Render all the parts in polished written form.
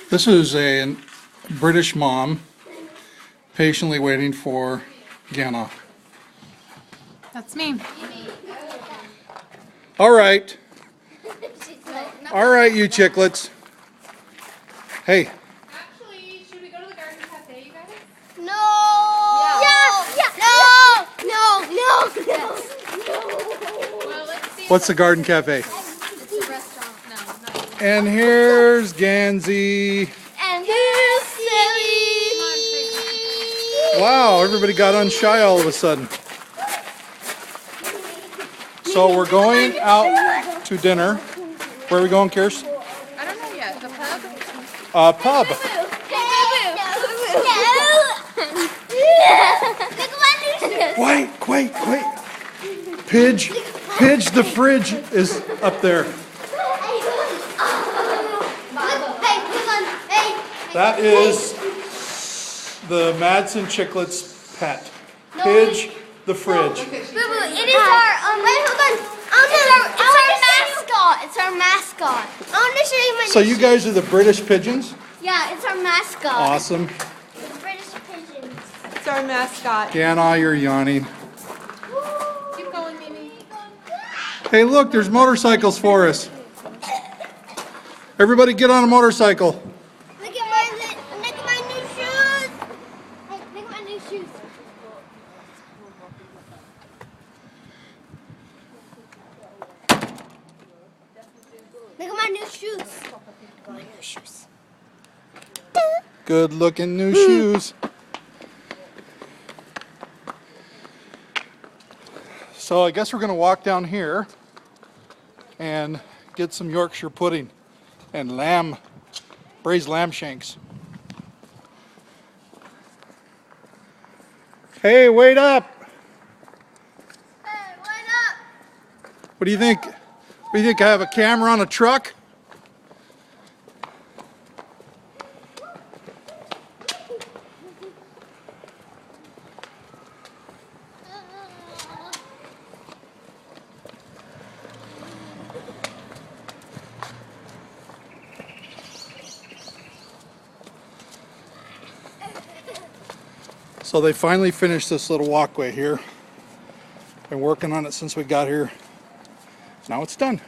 This is a British mom patiently waiting for Ganna. That's me. All right. All right, you chicklets. Hey. Actually, should we go to the garden cafe, you guys? No. Well, let's see. What's the garden cafe? It's a restaurant. No, not And here's Gansey. And here's Silly. Wow, everybody got unshy all of a sudden. So we're going out to dinner. Where are we going, Kirst? I don't know yet. The pub? Pub. Wait. Pidge the fridge is up there. That is the Madsen Chicklets pet. Pidge the fridge. It is our mascot. It's our mascot. I want to show you my. So you guys are the British pigeons? Yeah, it's our mascot. Awesome. It's British pigeons. It's our mascot. Ganna, you're yawning. Keep going, Mimi. Hey, look, there's motorcycles for us. Everybody get on a motorcycle. Look at my new shoes. Hey, look at my new shoes. Look at my new shoes. Good looking new shoes. So I guess we're going to walk down here and get some Yorkshire pudding and braised lamb shanks. Hey, wait up. Hey, line up. What do you think? What do you think? I have a camera on a truck? So they finally finished this little walkway here. Been working on it since we got here. Now it's done.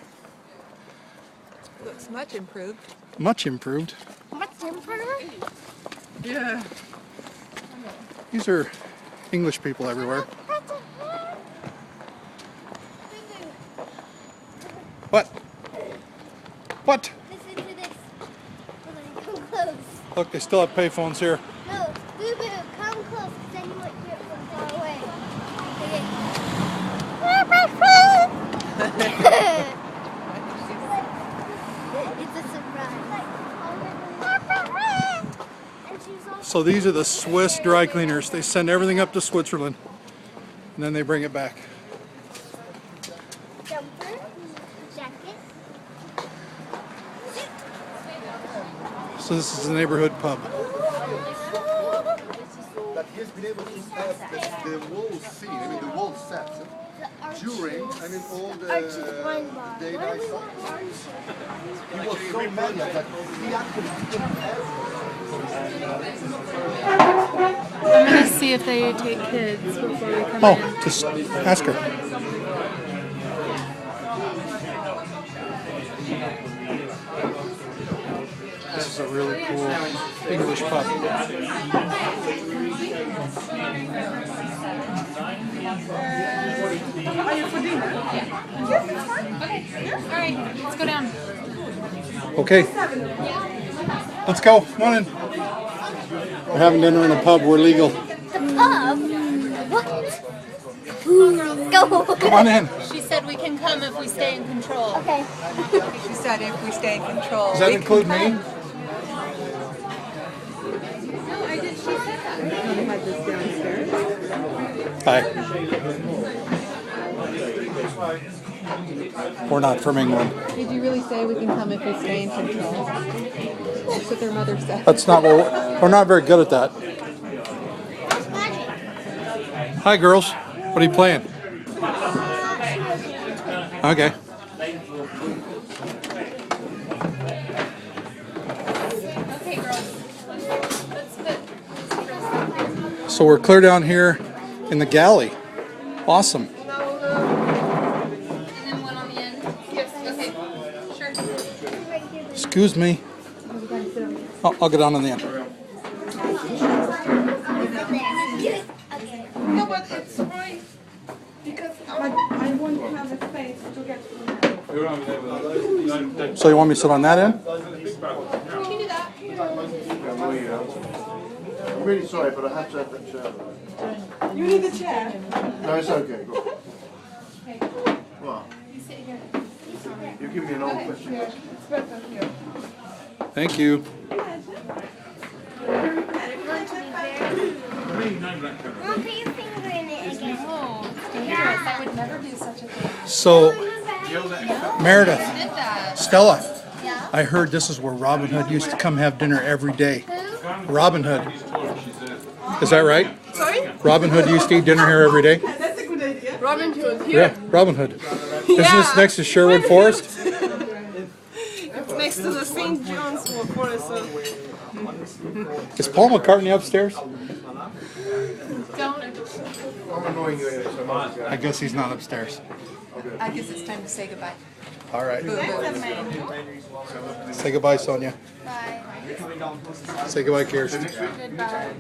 Looks much improved. Much improved. What's in front of me? Yeah. These are English people everywhere. What? What? Listen to this. Come close. Look, they still have payphones here. No, Boo Boo, come close, because then you might hear it from far away. It's a surprise. And she's also So these are the Swiss dry cleaners. They send everything up to Switzerland and then they bring it back. jumper, jacket. So this is the neighborhood pub. That he has been able to have the whole scene, the whole set during, all the daylight stuff. He was so mad that he actually I'm going to see if they take kids before we come in. Oh, just ask her. This is a really cool English pub. Okay. All right. Let's go down. Okay. Let's go. Come on in. We're having dinner in a pub. We're legal. The pub? What? Go. Come on in. She said we can come if we stay in control. Okay. She said if we stay in control. Does that include me? No, I did. She said that. Hi. We're not from England. Did you really say we can come if we stay in control? That's what their mother said. That's not what we're not very good at that. That's magic. Hi, girls. What are you playing? Okay. Okay, So we're clear down here in the galley. Awesome. And then one on the end. Yes. Okay. Sure. Excuse me. I'll get on the end. No, but it's right. Because I won't have a space to get from there. So you want me to sit on that end? Can you do that? I'm really sorry, but I have to have that chair. You need a chair. No, it's okay. Go on. Well, you give me an old question. It's better here. Thank you. Mom, put your finger in it again. Oh, dangerous. I would never do such a thing. So, Meredith, Did that. Stella, I heard this is where Robin Hood used to come have dinner every day. Robin Hood. Is that right? Sorry? Robin Hood used to eat dinner here every day? That's a good idea. Robin Hood Yeah, Robin Hood. Isn't this next to Sherwood Forest? It's next to the St. John's Forest. So. Is Paul McCartney upstairs? Don't. I'm annoying you anyway, so I guess he's not upstairs. I guess it's time to say goodbye. All right. Say goodbye, Sonia. Bye. Say goodbye, Kirsten. Goodbye.